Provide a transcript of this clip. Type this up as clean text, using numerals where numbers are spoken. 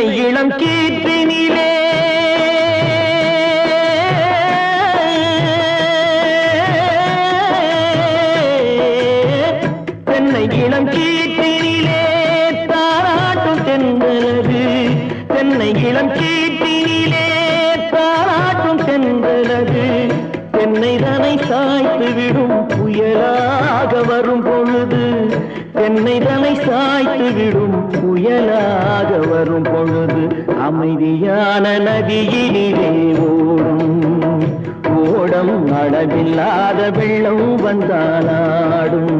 தென்னை இளம் கீற்றினிலே தென்னை இளம் கீற்றினிலே தாராட்டும் தென்றலது தென்னை இளம் கீற்றினிலே தாராட்டும் தென்றலது தென்னை தனை சாய்த்து விடும் புயலாக வரும் பொழுது தென்னை தனை சாய்த்து விடும் புயலாக வரும் பொழுது அமைதியான நதியினிலே ஓடும் ஓடம் அளவில்லாத வெள்ளம் வந்தாலாடும்